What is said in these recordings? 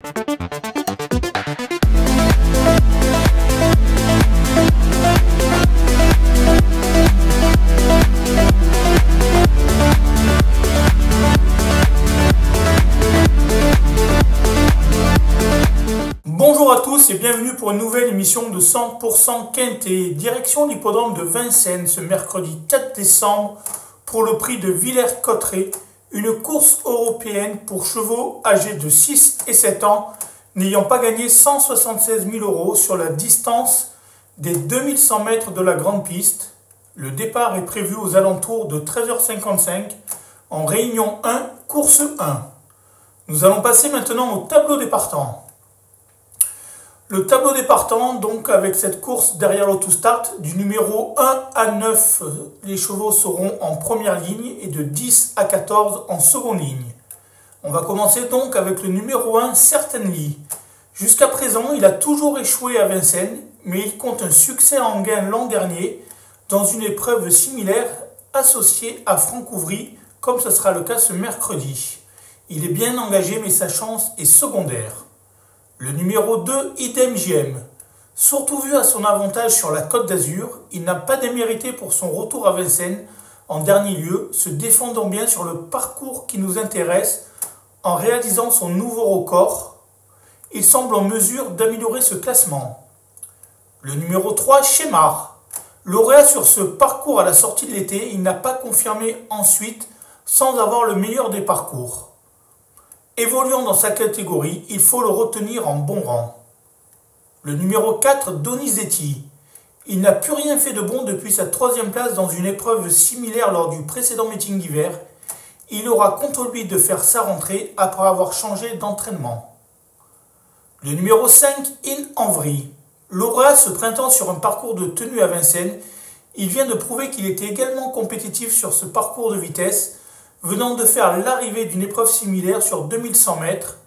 Bonjour à tous et bienvenue pour une nouvelle émission de 100% Quintet. Direction l'hippodrome de Vincennes ce mercredi 4 décembre pour le prix de Villers-Cotterêts, une course européenne pour chevaux âgés de 6 et 7 ans n'ayant pas gagné 176 000 € sur la distance des 2100 mètres de la grande piste. Le départ est prévu aux alentours de 13h55 en réunion 1, course 1. Nous allons passer maintenant au tableau des partants. Le tableau des partants, donc avec cette course derrière l'auto-start, du numéro 1 à 9, les chevaux seront en première ligne et de 10 à 14 en seconde ligne. On va commencer donc avec le numéro 1, Certainly. Jusqu'à présent, il a toujours échoué à Vincennes, mais il compte un succès en gain l'an dernier dans une épreuve similaire associée à Francouvry, comme ce sera le cas ce mercredi. Il est bien engagé, mais sa chance est secondaire. Le numéro 2, Idem JM. Surtout vu à son avantage sur la Côte d'Azur, il n'a pas démérité pour son retour à Vincennes en dernier lieu, se défendant bien sur le parcours qui nous intéresse en réalisant son nouveau record. Il semble en mesure d'améliorer ce classement. Le numéro 3, Shemar. Lauréat sur ce parcours à la sortie de l'été, il n'a pas confirmé ensuite sans avoir le meilleur des parcours. Évoluant dans sa catégorie, il faut le retenir en bon rang. Le numéro 4, Donizetti. Il n'a plus rien fait de bon depuis sa 3e place dans une épreuve similaire lors du précédent meeting d'hiver. Il aura contre lui de faire sa rentrée après avoir changé d'entraînement. Le numéro 5, In Envry. Lauréat ce printemps sur un parcours de tenue à Vincennes, il vient de prouver qu'il était également compétitif sur ce parcours de vitesse, venant de faire l'arrivée d'une épreuve similaire sur 2100 mètres.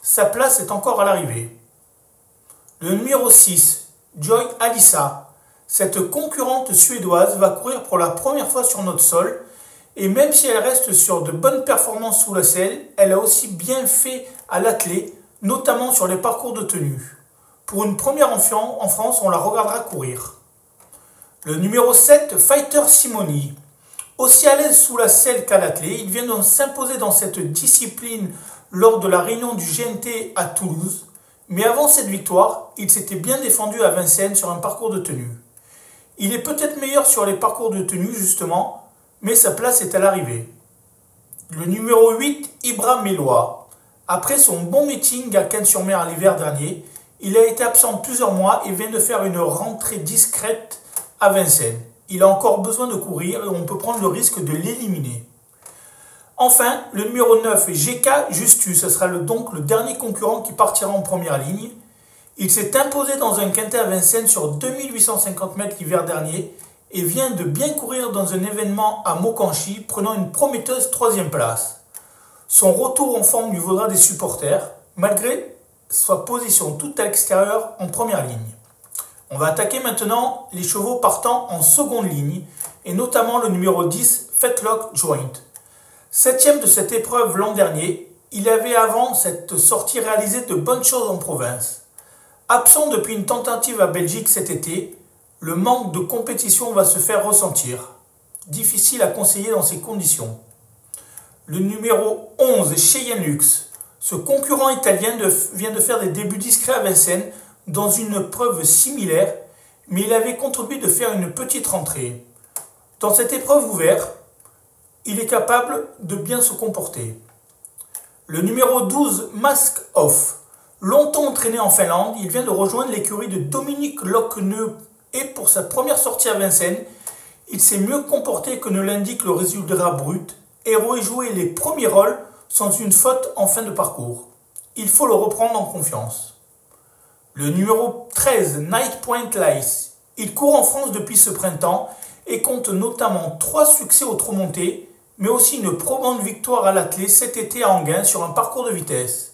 Sa place est encore à l'arrivée. Le numéro 6, Joy Alissa. Cette concurrente suédoise va courir pour la première fois sur notre sol, et même si elle reste sur de bonnes performances sous la selle, elle a aussi bien fait à l'attelé, notamment sur les parcours de tenue. Pour une première en France, on la regardera courir. Le numéro 7, Fighter Simoni. Aussi à l'aise sous la selle qu'à l'attelé, il vient de s'imposer dans cette discipline lors de la réunion du GNT à Toulouse. Mais avant cette victoire, il s'était bien défendu à Vincennes sur un parcours de tenue. Il est peut-être meilleur sur les parcours de tenue justement, mais sa place est à l'arrivée. Le numéro 8, Ibra Mélois. Après son bon meeting à Cannes-sur-Mer l'hiver dernier, il a été absent plusieurs mois et vient de faire une rentrée discrète à Vincennes. Il a encore besoin de courir et on peut prendre le risque de l'éliminer. Enfin, le numéro 9, GK Justus, ce sera donc le dernier concurrent qui partira en première ligne. Il s'est imposé dans un quintet à Vincennes sur 2850 mètres l'hiver dernier et vient de bien courir dans un événement à Mokanchi, prenant une prometteuse 3e place. Son retour en forme lui vaudra des supporters, malgré sa position toute à l'extérieur en première ligne. On va attaquer maintenant les chevaux partant en seconde ligne, et notamment le numéro 10, Fetlock Joint. 7e de cette épreuve l'an dernier, il avait avant cette sortie réalisé de bonnes choses en province. Absent depuis une tentative à Belgique cet été, le manque de compétition va se faire ressentir. Difficile à conseiller dans ces conditions. Le numéro 11, Cheyenne Lux. Ce concurrent italien vient de faire des débuts discrets à Vincennes, dans une preuve similaire, mais il avait contribué de faire une petite rentrée. Dans cette épreuve ouverte, il est capable de bien se comporter. Le numéro 12, Mask Off. Longtemps entraîné en Finlande, il vient de rejoindre l'écurie de Dominique Locqueneux et pour sa première sortie à Vincennes, il s'est mieux comporté que ne l'indique le résultat brut et aurait joué les premiers rôles sans une faute en fin de parcours. Il faut le reprendre en confiance. Le numéro 13, Night Point Lice. Il court en France depuis ce printemps et compte notamment 3 succès au trot monté, mais aussi une probante victoire à l'attelé cet été à Enghien sur un parcours de vitesse.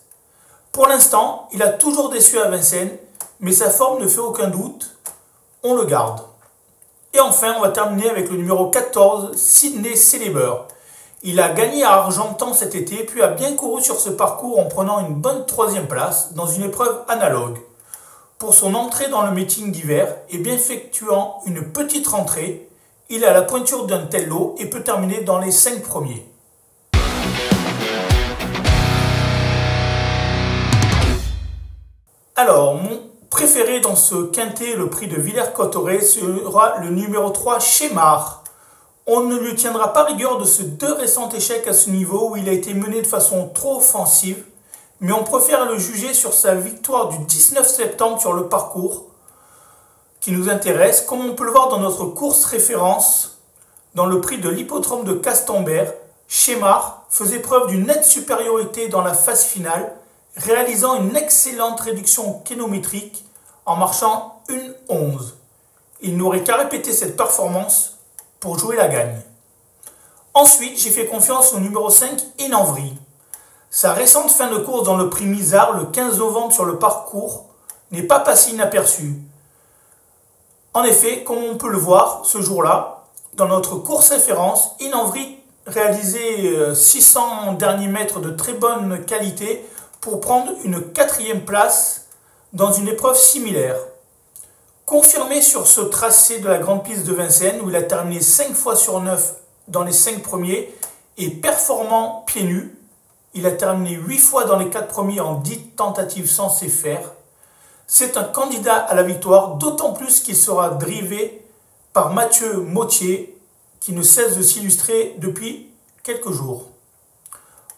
Pour l'instant, il a toujours déçu à Vincennes, mais sa forme ne fait aucun doute, on le garde. Et enfin, on va terminer avec le numéro 14, Sydney Celeber. Il a gagné à Argentan cet été, puis a bien couru sur ce parcours en prenant une bonne 3e place dans une épreuve analogue. Pour son entrée dans le meeting d'hiver et bien effectuant une petite rentrée, il a la pointure d'un tel lot et peut terminer dans les 5 premiers. Alors, mon préféré dans ce quintet, le prix de Villers-Cotterêts, sera le numéro 3, Chémar. On ne lui tiendra pas rigueur de ses 2 récents échecs à ce niveau où il a été mené de façon trop offensive, mais on préfère le juger sur sa victoire du 19 septembre sur le parcours qui nous intéresse, comme on peut le voir dans notre course référence dans le prix de l'hippodrome de Castambert. Chémar faisait preuve d'une nette supériorité dans la phase finale, réalisant une excellente réduction kilométrique en marchant 1,11. Il n'aurait qu'à répéter cette performance pour jouer la gagne. Ensuite, j'ai fait confiance au numéro 5, Inenvry. Sa récente fin de course dans le prix Misard, le 15 novembre sur le parcours, n'est pas passée inaperçue. En effet, comme on peut le voir ce jour-là, dans notre course référence, Inenvry réalisait 600 derniers mètres de très bonne qualité pour prendre une 4e place dans une épreuve similaire. Confirmé sur ce tracé de la grande piste de Vincennes où il a terminé 5 fois sur 9 dans les 5 premiers et performant pieds nus, il a terminé 8 fois dans les 4 premiers en 10 tentatives sans faire. C'est un candidat à la victoire, d'autant plus qu'il sera drivé par Mathieu Mottier qui ne cesse de s'illustrer depuis quelques jours.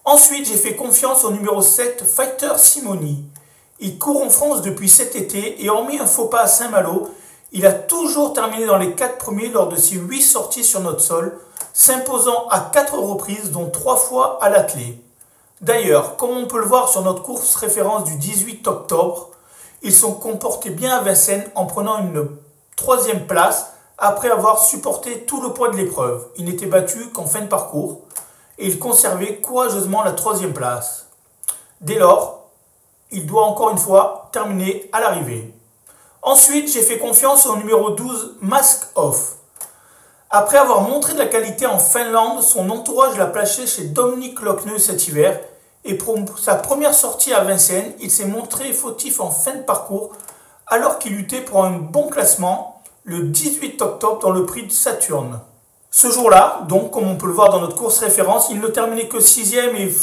Ensuite, j'ai fait confiance au numéro 7, Fighter Simoni. Il court en France depuis cet été et hormis un faux pas à Saint-Malo, il a toujours terminé dans les 4 premiers lors de ses 8 sorties sur notre sol, s'imposant à 4 reprises, dont 3 fois à l'attelé. D'ailleurs, comme on peut le voir sur notre course référence du 18 octobre, ils sont comportés bien à Vincennes en prenant une 3e place après avoir supporté tout le poids de l'épreuve. Il n'était battu qu'en fin de parcours et il conservait courageusement la 3e place. Dès lors, il doit encore une fois terminer à l'arrivée. Ensuite, j'ai fait confiance au numéro 12, Mask Off. Après avoir montré de la qualité en Finlande, son entourage l'a placé chez Dominique Lockneux cet hiver et pour sa première sortie à Vincennes, il s'est montré fautif en fin de parcours alors qu'il luttait pour un bon classement le 18 octobre dans le prix de Saturne. Ce jour-là, donc comme on peut le voir dans notre course référence, il ne terminait que 6e et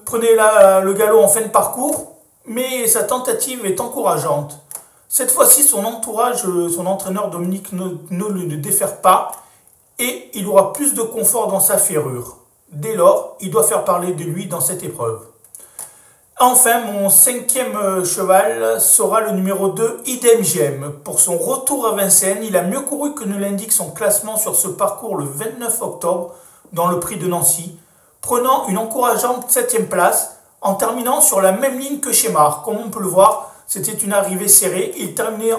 prenait le galop en fin de parcours, mais sa tentative est encourageante. Cette fois-ci, son entourage, son entraîneur Dominique ne le défère pas et il aura plus de confort dans sa ferrure. Dès lors, il doit faire parler de lui dans cette épreuve. Enfin, mon 5e cheval sera le numéro 2, Idem Gem. Pour son retour à Vincennes, il a mieux couru que ne l'indique son classement sur ce parcours le 29 octobre dans le prix de Nancy, prenant une encourageante 7e place en terminant sur la même ligne que Chémar. Comme on peut le voir, c'était une arrivée serrée. Il terminait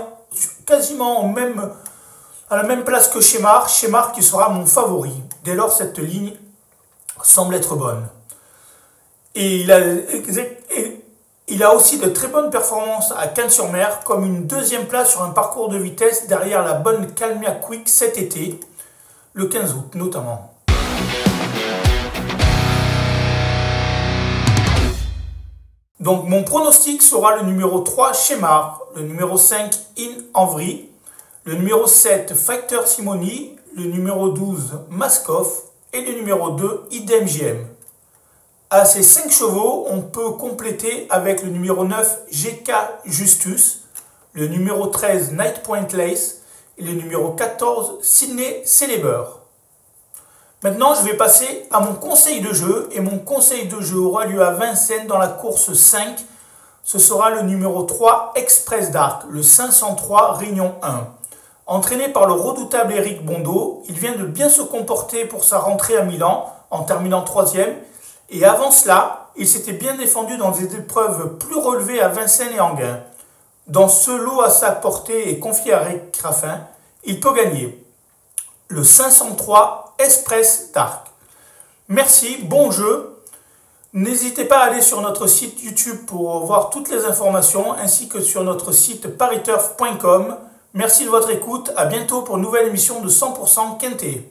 quasiment à la même place que Chémar qui sera mon favori. Dès lors, cette ligne semble être bonne. Et il a aussi de très bonnes performances à Cannes-sur-Mer, comme une 2e place sur un parcours de vitesse derrière la bonne Calmia Quick cet été, le 15 août notamment. Donc mon pronostic sera le numéro 3, Chémar, le numéro 5, Inenvry, le numéro 7, Fighter Simoni, le numéro 12, Maskov et le numéro 2, Idem Gem. À ces 5 chevaux, on peut compléter avec le numéro 9, GK Justus, le numéro 13, Night Point Lace et le numéro 14, Sydney Celeber. Maintenant, je vais passer à mon conseil de jeu et mon conseil de jeu aura lieu à Vincennes dans la course 5. Ce sera le numéro 3, Express Dark, le 503 Réunion 1. Entraîné par le redoutable Eric Bondo, il vient de bien se comporter pour sa rentrée à Milan en terminant 3e. Et avant cela, il s'était bien défendu dans des épreuves plus relevées à Vincennes et Enghien. Dans ce lot à sa portée et confié à Rick Raffin, il peut gagner. Le 503 Express Dark. Merci, bon jeu. N'hésitez pas à aller sur notre site YouTube pour voir toutes les informations ainsi que sur notre site pariturf.com. Merci de votre écoute. À bientôt pour une nouvelle émission de 100% Quintet.